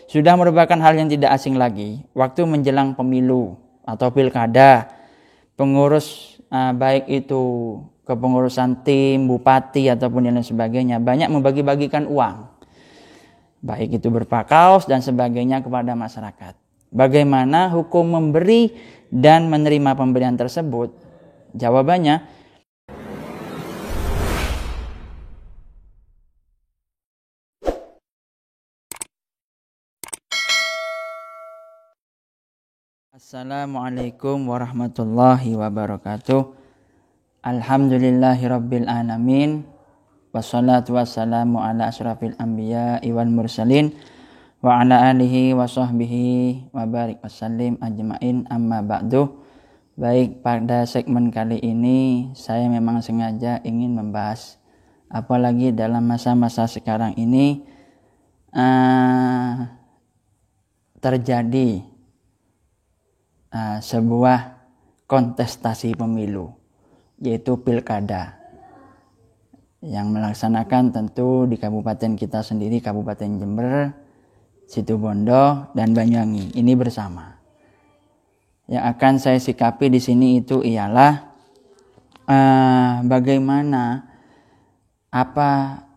Sudah merupakan hal yang tidak asing lagi. Waktu menjelang pemilu atau pilkada, pengurus baik itu kepengurusan tim, bupati ataupun yang lain sebagainya, banyak membagi-bagikan uang. Baik itu berupa kaos dan sebagainya kepada masyarakat. Bagaimana hukum memberi dan menerima pemberian tersebut? Jawabannya, Assalamualaikum warahmatullahi wabarakatuh. Alhamdulillahirabbil alamin. Wassalatu wassalamu ala asyrafil anbiya'i wal mursalin wa ala alihi wa sahbihi wa barik wasallim ajmain, amma ba'du. Baik, pada segmen kali ini saya memang sengaja ingin membahas, apalagi dalam masa-masa sekarang ini terjadi sebuah kontestasi pemilu, yaitu pilkada, yang melaksanakan tentu di kabupaten kita sendiri, Kabupaten Jember, Situbondo, dan Banyuwangi. Ini bersama. Yang akan saya sikapi di sini itu ialah bagaimana, apa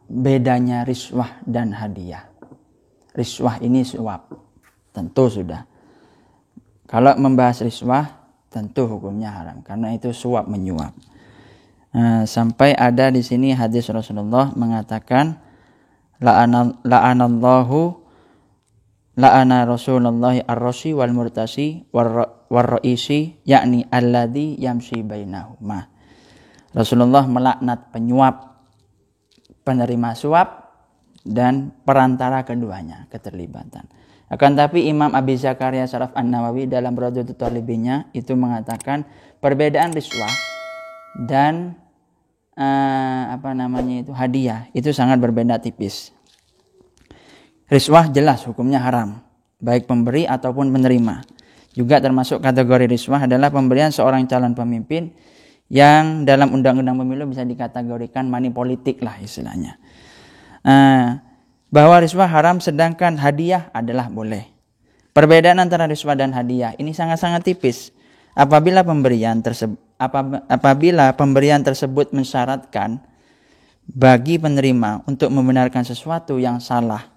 bedanya riswah dan hadiah. Riswah ini suap, tentu sudah. Kalau membahas riswah, tentu hukumnya haram karena itu suap menyuap. Sampai ada di sini hadis Rasulullah mengatakan, la'ana Rasulullah ar-rashi wal murtasi war-ra'isi, yakni alladhi yamshi bainahuma. Rasulullah melaknat penyuap, penerima suap, dan perantara keduanya, keterlibatan. Akan tapi Imam Abi Zakaria Syaraf An-Nawawi dalam Raudatul Thalibinnya itu mengatakan perbedaan riswah dan hadiah itu sangat berbeda tipis. Riswah jelas hukumnya haram, baik pemberi ataupun penerima. Juga termasuk kategori riswah adalah pemberian seorang calon pemimpin yang dalam undang-undang pemilu bisa dikategorikan money politik lah istilahnya. Bahwa riswah haram sedangkan hadiah adalah boleh. Perbedaan antara riswah dan hadiah ini sangat-sangat tipis. Apabila pemberian tersebut mensyaratkan bagi penerima untuk membenarkan sesuatu yang salah,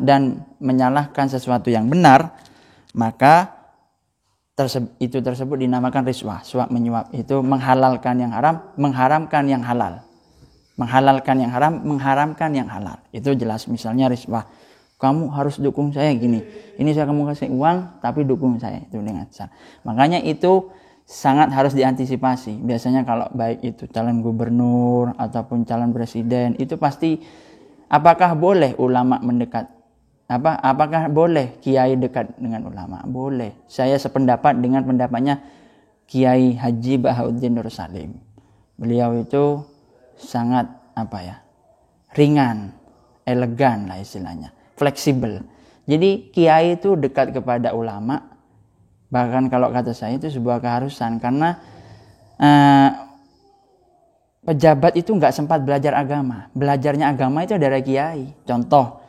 dan menyalahkan sesuatu yang benar, maka itu tersebut dinamakan riswah. Suap menyuap itu menghalalkan yang haram, mengharamkan yang halal. Menghalalkan yang haram, mengharamkan yang halal. Itu jelas. Misalnya riswah, kamu harus dukung saya gini, ini saya kamu kasih uang tapi dukung saya, itu dengan salah. Makanya itu sangat harus diantisipasi. Biasanya kalau baik itu calon gubernur ataupun calon presiden, itu pasti apakah boleh ulama mendekat, apakah boleh kiai dekat dengan ulama? Boleh. Saya sependapat dengan pendapatnya Kiai Haji Bahauddin Nur Salim. Beliau itu sangat ringan, elegan lah istilahnya, fleksibel. Jadi kiai itu dekat kepada ulama, bahkan kalau kata saya itu sebuah keharusan, karena pejabat itu nggak sempat belajar agama. Belajarnya agama itu dari kiai. Contoh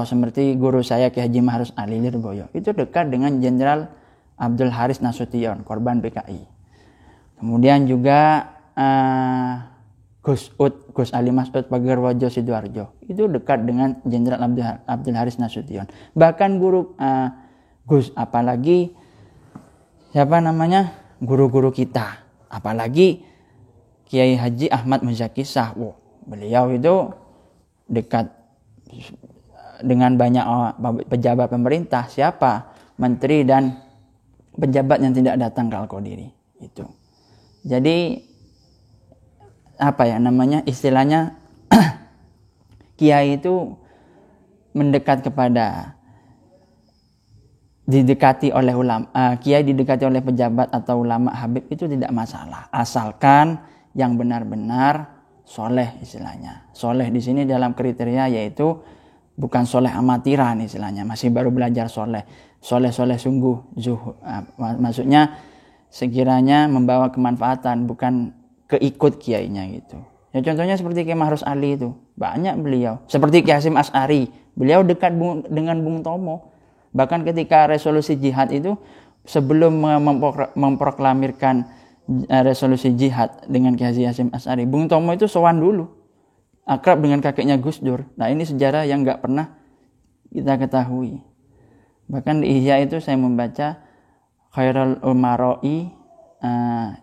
seperti guru saya Ki Haji Mahrus Ali Lirboyo, itu dekat dengan Jenderal Abdul Haris Nasution, korban PKI. Kemudian juga Gus Ali Mas'ud Pagarwajo Sidoarjo itu dekat dengan Jenderal Abdul Haris Nasution. Bahkan guru apalagi guru-guru kita, apalagi Kiai Haji Ahmad Muzaki Sahwo, beliau itu dekat dengan banyak pejabat pemerintah, siapa menteri dan pejabat yang tidak datang ke Al-Qadiri itu. Jadi istilahnya kiai itu mendekat kepada, didekati oleh ulama, kiai didekati oleh pejabat atau ulama habib itu tidak masalah, asalkan yang benar-benar soleh istilahnya. Soleh di sini dalam kriteria yaitu bukan soleh amatiran istilahnya, masih baru belajar soleh sungguh maksudnya sekiranya membawa kemanfaatan, bukan keikut kiainya gitu. Ya contohnya seperti Kiai Mahrus Ali itu, banyak beliau. Seperti Ki Hasyim Asy'ari, beliau dekat dengan Bung Tomo. Bahkan ketika resolusi jihad itu, sebelum memproklamirkan resolusi jihad dengan Ki Hasyim Asy'ari, Bung Tomo itu sowan dulu, akrab dengan kakeknya Gus Dur. Nah ini sejarah yang nggak pernah kita ketahui. Bahkan di Ihya itu saya membaca khairul umaroi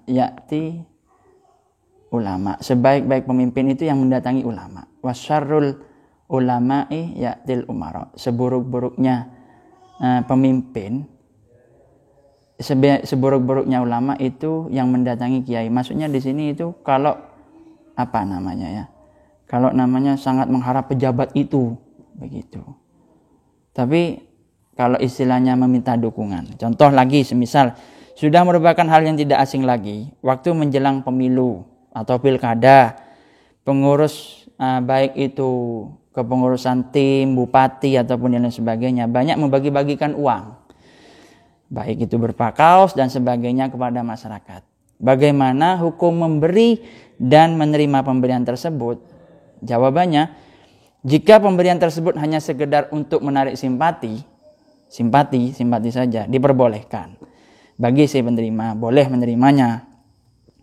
ya'ti ulama, sebaik-baik pemimpin itu yang mendatangi ulama. Wasyarrul ulama'i ya'til umara, seburuk-buruknya pemimpin, seburuk-buruknya ulama itu yang mendatangi kiai. Maksudnya di sini itu kalau apa namanya ya, kalau namanya sangat mengharap pejabat itu begitu. Tapi kalau istilahnya meminta dukungan, contoh lagi semisal sudah merupakan hal yang tidak asing lagi, waktu menjelang pemilu atau pilkada, pengurus baik itu kepengurusan tim, bupati ataupun yang lain sebagainya, banyak membagi-bagikan uang, baik itu berupa kaos dan sebagainya kepada masyarakat. Bagaimana hukum memberi dan menerima pemberian tersebut? Jawabannya, jika pemberian tersebut hanya sekedar untuk menarik simpati saja, diperbolehkan. Bagi si penerima, boleh menerimanya.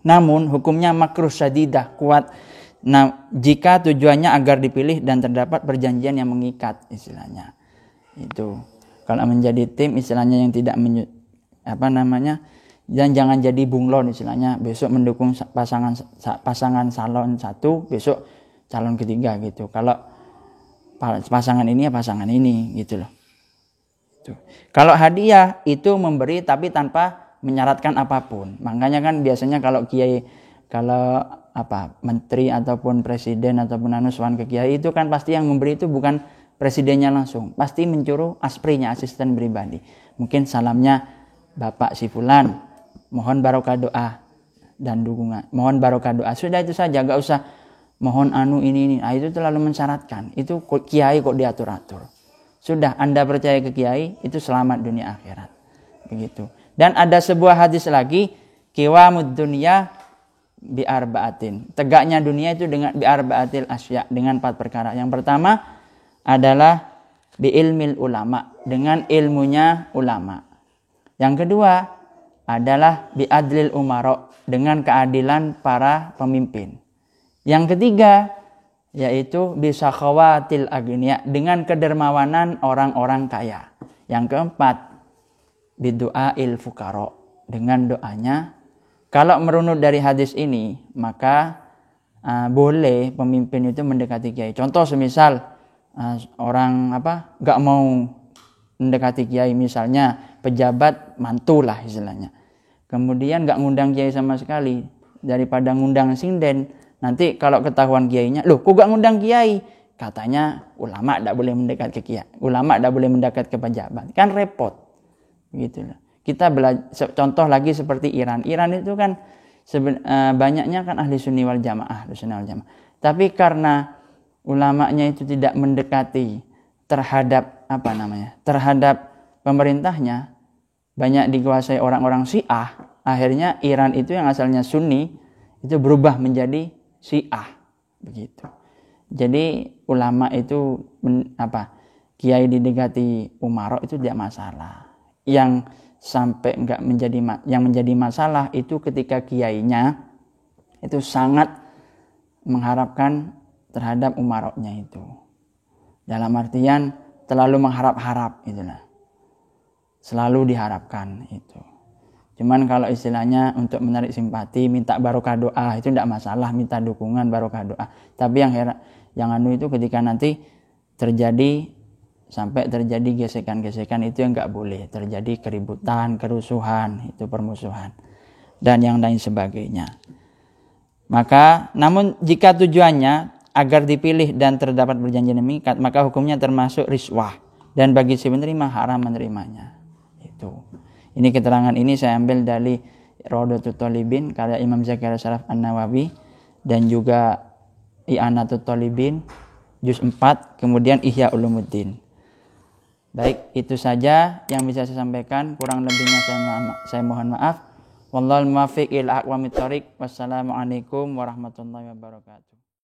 Namun hukumnya makruh syadidah, kuat. Nah, jika tujuannya agar dipilih dan terdapat perjanjian yang mengikat, istilahnya. Itu kalau menjadi tim, istilahnya yang tidak dan jangan jadi bunglon, istilahnya besok mendukung pasangan calon satu, besok calon ketiga gitu. Kalau pasangan ini ya pasangan ini gitu loh. Kalau hadiah itu memberi tapi tanpa menyaratkan apapun. Makanya kan biasanya kalau kiai, menteri ataupun presiden ataupun sowan ke kiai itu kan pasti yang memberi itu bukan presidennya langsung, pasti mencuru asprinya, asisten pribadi. Mungkin salamnya Bapak si fulan, mohon barokah doa dan dukungan. Mohon barokah doa. Sudah itu saja, enggak usah mohon ini. Nah, itu terlalu mensyaratkan. Itu kiai kok diatur-atur. Sudah Anda percaya ke kiai, itu selamat dunia akhirat. Begitu. Dan ada sebuah hadis lagi, qiwamud dunya bi arba'atin. Tegaknya dunia itu dengan bi arba'atil asya, dengan 4 perkara. Yang pertama adalah bi ilmil ulama, dengan ilmunya ulama. Yang kedua adalah bi adlil umara, dengan keadilan para pemimpin. Yang ketiga yaitu bi sakhawatil agniya, dengan kedermawanan orang-orang kaya. Yang keempat bidu'ail fuqara, dengan doanya. Kalau merunut dari hadis ini, maka boleh pemimpin itu mendekati kiai. Contoh semisal orang enggak mau mendekati kiai, misalnya pejabat mantulah istilahnya. Kemudian enggak ngundang kiai sama sekali, daripada ngundang sinden, nanti kalau ketahuan kiainya, loh kok enggak ngundang kiai? Katanya ulama enggak boleh mendekat ke kiai, ulama enggak boleh mendekat ke pejabat. Kan repot. Begitulah. Kita contoh lagi seperti Iran. Iran itu kan banyaknya kan ahli sunni wal jamaah, Tapi karena ulamanya itu tidak mendekati terhadap terhadap pemerintahnya, banyak dikuasai orang-orang Syiah. Akhirnya Iran itu yang asalnya Sunni itu berubah menjadi Syiah, begitu. Jadi ulama itu kiai didekati umara itu tidak masalah. Yang sampai yang menjadi masalah itu ketika kiainya itu sangat mengharapkan terhadap umaroknya itu, dalam artian terlalu mengharap-harap, itulah, selalu diharapkan itu. Cuman kalau istilahnya untuk menarik simpati, minta barokah doa, itu tidak masalah, minta dukungan barokah doa. Tapi yang itu ketika nanti sampai terjadi gesekan-gesekan, itu yang enggak boleh. Terjadi keributan, kerusuhan, itu permusuhan dan yang lain sebagainya. Maka namun jika tujuannya agar dipilih dan terdapat perjanjian yang mengikat, maka hukumnya termasuk riswah, dan bagi si penerima haram menerimanya. Itu. Ini keterangan ini saya ambil dari Rawdatut Thalibin karya Imam Zakaria Syaraf An-Nawawi, dan juga I'anatut Thalibin juz 4, kemudian Ihya Ulumuddin. Baik, itu saja yang bisa saya sampaikan. Kurang lebihnya saya mohon maaf. Wallahul muwaffiq ila aqwamit thoriq. Wassalamualaikum warahmatullahi wabarakatuh.